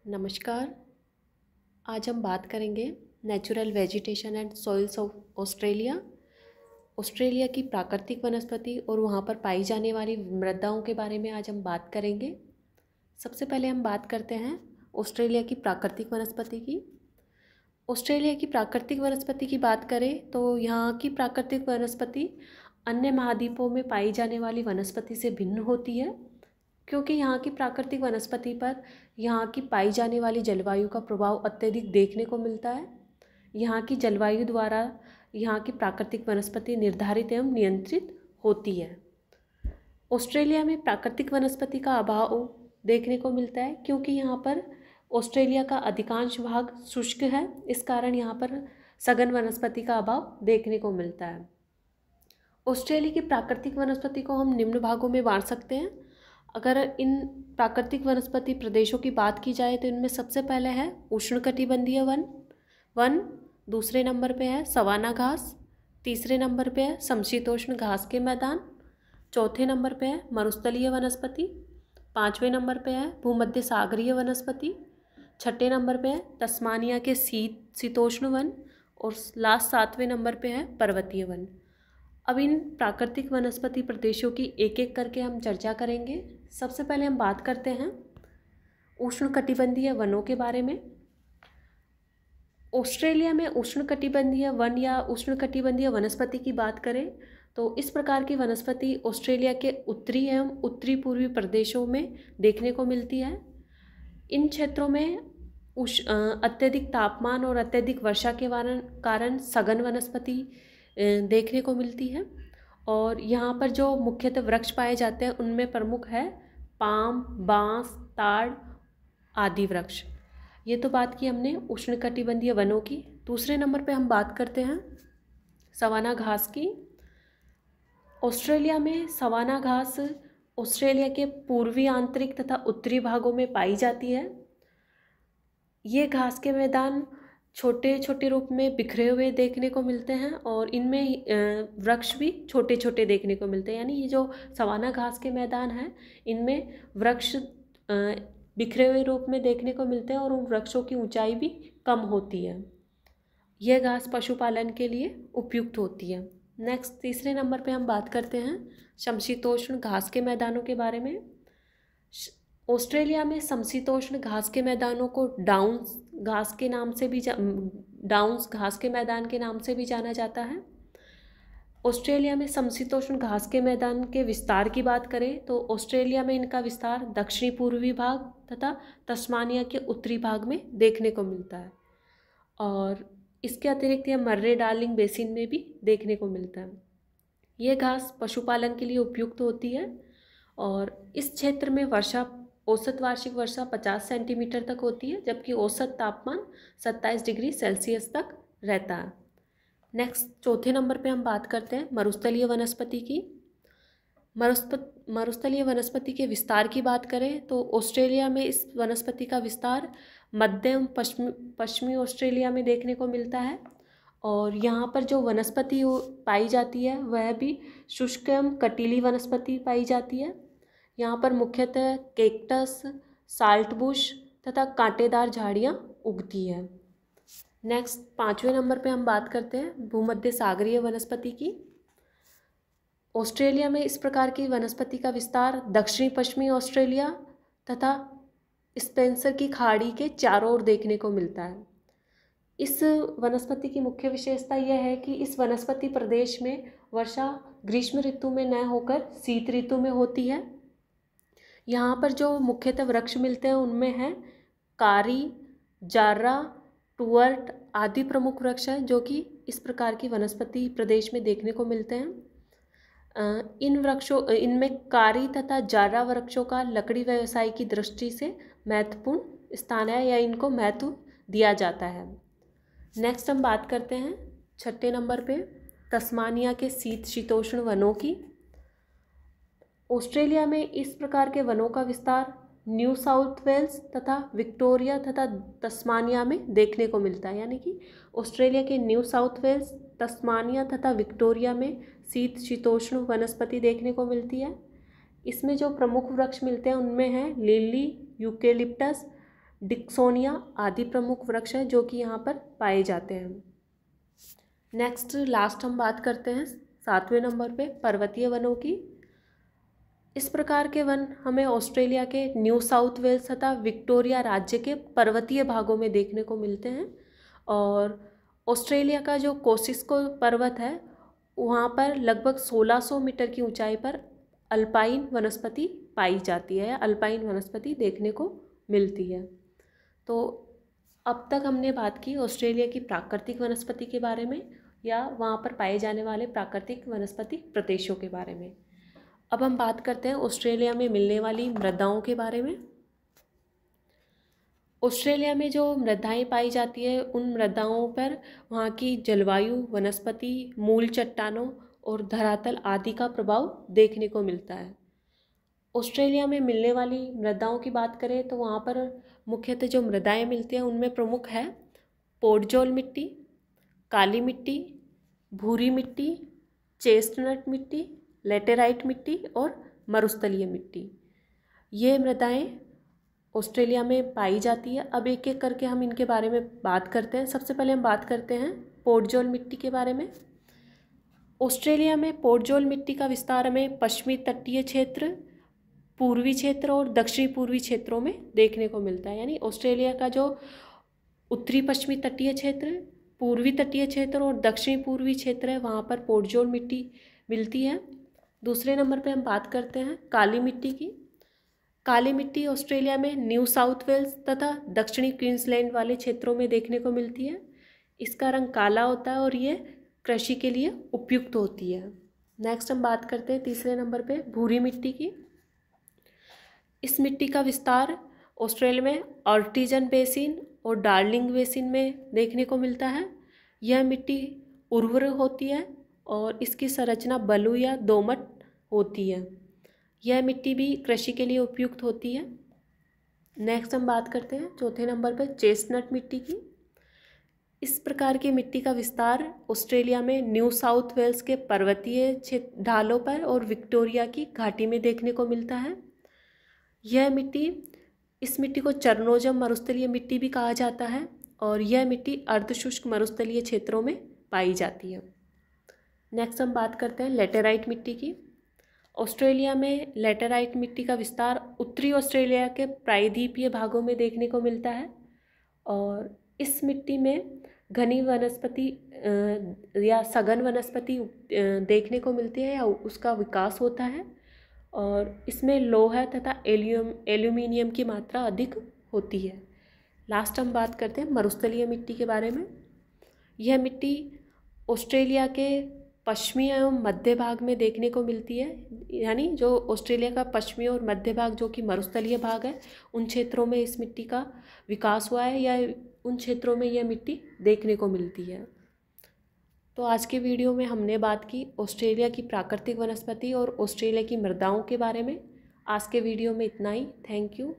नमस्कार। आज हम बात करेंगे natural vegetation and soils of Australia. Australia की प्राकृतिक वनस्पति और वहाँ पर पाई जाने वाली मृदाओं के बारे में आज हम बात करेंगे। सबसे पहले हम बात करते हैं ऑस्ट्रेलिया की प्राकृतिक वनस्पति की। ऑस्ट्रेलिया की प्राकृतिक वनस्पति की बात करें तो यहाँ की प्राकृतिक वनस्पति अन्य महाद्वीपों में पाई जाने वाली वनस्पति से भिन्न होती है, क्योंकि यहाँ की प्राकृतिक वनस्पति पर यहाँ की पाई जाने वाली जलवायु का प्रभाव अत्यधिक देखने को मिलता है। यहाँ की जलवायु द्वारा यहाँ की प्राकृतिक वनस्पति निर्धारित एवं नियंत्रित होती है। ऑस्ट्रेलिया में प्राकृतिक वनस्पति का अभाव देखने को मिलता है, क्योंकि यहाँ पर ऑस्ट्रेलिया का अधिकांश भाग शुष्क है। इस कारण यहाँ पर सघन वनस्पति का अभाव देखने को मिलता है। ऑस्ट्रेलिया की प्राकृतिक वनस्पति को हम निम्न भागों में बांट सकते हैं। अगर इन प्राकृतिक वनस्पति प्रदेशों की बात की जाए तो इनमें सबसे पहले है उष्णकटिबंधीय वन, दूसरे नंबर पे है सवाना घास, तीसरे नंबर पे है समशीतोष्ण घास के मैदान, चौथे नंबर पे है मरुस्थलीय वनस्पति, पाँचवें नंबर पे है भूमध्य सागरीय वनस्पति, छठे नंबर पे है तस्मानिया के शीतोष्ण वन और लास्ट सातवें नंबर पे है पर्वतीय वन। अब इन प्राकृतिक वनस्पति प्रदेशों की एक एक करके हम चर्चा करेंगे। सबसे पहले हम बात करते हैं उष्णकटिबंधीय वनों के बारे में। ऑस्ट्रेलिया में उष्णकटिबंधीय वन या उष्णकटिबंधीय वनस्पति की बात करें तो इस प्रकार की वनस्पति ऑस्ट्रेलिया के उत्तरी एवं उत्तरी पूर्वी प्रदेशों में देखने को मिलती है। इन क्षेत्रों में अत्यधिक तापमान और अत्यधिक वर्षा के कारण सघन वनस्पति देखने को मिलती है। और यहाँ पर जो मुख्यतः वृक्ष पाए जाते हैं उनमें प्रमुख है पाम, बांस, ताड़ आदि वृक्ष। ये तो बात की हमने उष्णकटिबंधीय वनों की। दूसरे नंबर पे हम बात करते हैं सवाना घास की। ऑस्ट्रेलिया में सवाना घास ऑस्ट्रेलिया के पूर्वी आंतरिक तथा उत्तरी भागों में पाई जाती है। ये घास के मैदान छोटे छोटे रूप में बिखरे हुए देखने को मिलते हैं और इनमें वृक्ष भी छोटे छोटे देखने को मिलते हैं। यानी ये जो सवाना घास के मैदान हैं इनमें वृक्ष बिखरे हुए रूप में देखने को मिलते हैं और उन वृक्षों की ऊंचाई भी कम होती है। यह घास पशुपालन के लिए उपयुक्त होती है। नेक्स्ट तीसरे नंबर पे हम बात करते हैं समशीतोष्ण घास के मैदानों के बारे में। ऑस्ट्रेलिया में समशीतोष्ण घास के मैदानों को डाउन्स घास के मैदान के नाम से भी जाना जाता है। ऑस्ट्रेलिया में समशीतोष्ण घास के मैदान के विस्तार की बात करें तो ऑस्ट्रेलिया में इनका विस्तार दक्षिणी पूर्वी भाग तथा तस्मानिया के उत्तरी भाग में देखने को मिलता है और इसके अतिरिक्त यह मर्रे डार्लिंग बेसिन में भी देखने को मिलता है। यह घास पशुपालन के लिए उपयुक्त होती है और इस क्षेत्र में औसत वार्षिक वर्षा 50 सेंटीमीटर तक होती है, जबकि औसत तापमान 27 डिग्री सेल्सियस तक रहता है। नेक्स्ट चौथे नंबर पे हम बात करते हैं मरुस्थलीय वनस्पति की। मरुस्थलीय वनस्पति के विस्तार की बात करें तो ऑस्ट्रेलिया में इस वनस्पति का विस्तार मध्य एवं पश्चिमी ऑस्ट्रेलिया में देखने को मिलता है और यहाँ पर जो वनस्पति पाई जाती है वह भी शुष्क एवं कटीली वनस्पति पाई जाती है। यहाँ पर मुख्यतः कैक्टस, साल्टबुश तथा कांटेदार झाड़ियाँ उगती है। नेक्स्ट पाँचवें नंबर पे हम बात करते हैं भूमध्य सागरीय वनस्पति की। ऑस्ट्रेलिया में इस प्रकार की वनस्पति का विस्तार दक्षिणी पश्चिमी ऑस्ट्रेलिया तथा स्पेंसर की खाड़ी के चारों ओर देखने को मिलता है। इस वनस्पति की मुख्य विशेषता यह है कि इस वनस्पति प्रदेश में वर्षा ग्रीष्म ऋतु में न होकर शीत ऋतु में होती है। यहाँ पर जो मुख्यतः वृक्ष मिलते हैं उनमें है कारी, जार्रा, टुअर्ट आदि प्रमुख वृक्ष हैं जो कि इस प्रकार की वनस्पति प्रदेश में देखने को मिलते हैं। इनमें कारी तथा जार्रा वृक्षों का लकड़ी व्यवसाय की दृष्टि से महत्वपूर्ण स्थान है या इनको महत्व दिया जाता है। नेक्स्ट हम बात करते हैं छठे नंबर पे तस्मानिया के शीतोष्ण वनों की। ऑस्ट्रेलिया में इस प्रकार के वनों का विस्तार न्यू साउथ वेल्स तथा विक्टोरिया तथा तस्मानिया में देखने को मिलता है। यानी कि ऑस्ट्रेलिया के न्यू साउथ वेल्स, तस्मानिया तथा विक्टोरिया में शीतोष्ण वनस्पति देखने को मिलती है। इसमें जो प्रमुख वृक्ष मिलते हैं उनमें हैं लिली, यूकेलिप्टस, डिक्सोनिया आदि प्रमुख वृक्ष हैं जो कि यहाँ पर पाए जाते हैं। नेक्स्ट लास्ट हम बात करते हैं 7वें नंबर पे पर्वतीय वनों की। इस प्रकार के वन हमें ऑस्ट्रेलिया के न्यू साउथ वेल्स तथा विक्टोरिया राज्य के पर्वतीय भागों में देखने को मिलते हैं। और ऑस्ट्रेलिया का जो कोसिस्को पर्वत है वहाँ पर लगभग 1600 मीटर की ऊंचाई पर अल्पाइन वनस्पति पाई जाती है, अल्पाइन वनस्पति देखने को मिलती है। तो अब तक हमने बात की ऑस्ट्रेलिया की प्राकृतिक वनस्पति के बारे में या वहाँ पर पाए जाने वाले प्राकृतिक वनस्पति प्रदेशों के बारे में। अब हम बात करते हैं ऑस्ट्रेलिया में मिलने वाली मृदाओं के बारे में। ऑस्ट्रेलिया में जो मृदाएं पाई जाती है उन मृदाओं पर वहाँ की जलवायु, वनस्पति, मूल चट्टानों और धरातल आदि का प्रभाव देखने को मिलता है। ऑस्ट्रेलिया में मिलने वाली मृदाओं की बात करें तो वहाँ पर मुख्यतः जो मृदाएं मिलती हैं उनमें प्रमुख है पोडजोल मिट्टी, काली मिट्टी, भूरी मिट्टी, चेस्टनट मिट्टी, लेटेराइट मिट्टी और मरुस्थलीय मिट्टी। ये मृदाएं ऑस्ट्रेलिया में पाई जाती है। अब एक एक करके हम इनके बारे में बात करते हैं। सबसे पहले हम बात करते हैं पोडजोल मिट्टी के बारे में। ऑस्ट्रेलिया में पोडजोल मिट्टी का विस्तार हमें पश्चिमी तटीय क्षेत्र, पूर्वी क्षेत्र और दक्षिणी पूर्वी क्षेत्रों में देखने को मिलता है। यानी ऑस्ट्रेलिया का जो उत्तरी पश्चिमी तटीय क्षेत्र, पूर्वी तटीय क्षेत्र और दक्षिणी पूर्वी क्षेत्र है वहाँ पर पोडजोल मिट्टी मिलती है। दूसरे नंबर पे हम बात करते हैं काली मिट्टी की। काली मिट्टी ऑस्ट्रेलिया में न्यू साउथ वेल्स तथा दक्षिणी क्वींसलैंड वाले क्षेत्रों में देखने को मिलती है। इसका रंग काला होता है और ये कृषि के लिए उपयुक्त होती है। नेक्स्ट हम बात करते हैं तीसरे नंबर पे भूरी मिट्टी की। इस मिट्टी का विस्तार ऑस्ट्रेलिया में ऑर्टिजन बेसिन और डार्लिंग बेसिन में देखने को मिलता है। यह मिट्टी उर्वर होती है और इसकी संरचना बलुई या दोमट होती है। यह मिट्टी भी कृषि के लिए उपयुक्त होती है। नेक्स्ट हम बात करते हैं चौथे नंबर पर चेस्टनट मिट्टी की। इस प्रकार की मिट्टी का विस्तार ऑस्ट्रेलिया में न्यू साउथ वेल्स के पर्वतीय ढालों पर और विक्टोरिया की घाटी में देखने को मिलता है। इस मिट्टी को चरनोजम मरुस्थलीय मिट्टी भी कहा जाता है और यह मिट्टी अर्धशुष्क मरुस्थलीय क्षेत्रों में पाई जाती है। नेक्स्ट हम बात करते हैं लेटेराइट मिट्टी की। ऑस्ट्रेलिया में लेटेराइट मिट्टी का विस्तार उत्तरी ऑस्ट्रेलिया के प्रायद्वीपीय भागों में देखने को मिलता है और इस मिट्टी में घनी वनस्पति या सघन वनस्पति देखने को मिलती है या उसका विकास होता है और इसमें लोहा तथा एल्यूमिनियम की मात्रा अधिक होती है। लास्ट हम बात करते हैं मरुस्थलीय मिट्टी के बारे में। यह मिट्टी ऑस्ट्रेलिया के पश्चिमी एवं मध्य भाग में देखने को मिलती है। यानी जो ऑस्ट्रेलिया का पश्चिमी और मध्य भाग जो कि मरुस्थलीय भाग है उन क्षेत्रों में इस मिट्टी का विकास हुआ है या उन क्षेत्रों में यह मिट्टी देखने को मिलती है। तो आज के वीडियो में हमने बात की ऑस्ट्रेलिया की प्राकृतिक वनस्पति और ऑस्ट्रेलिया की मृदाओं के बारे में। आज के वीडियो में इतना ही। Thank you.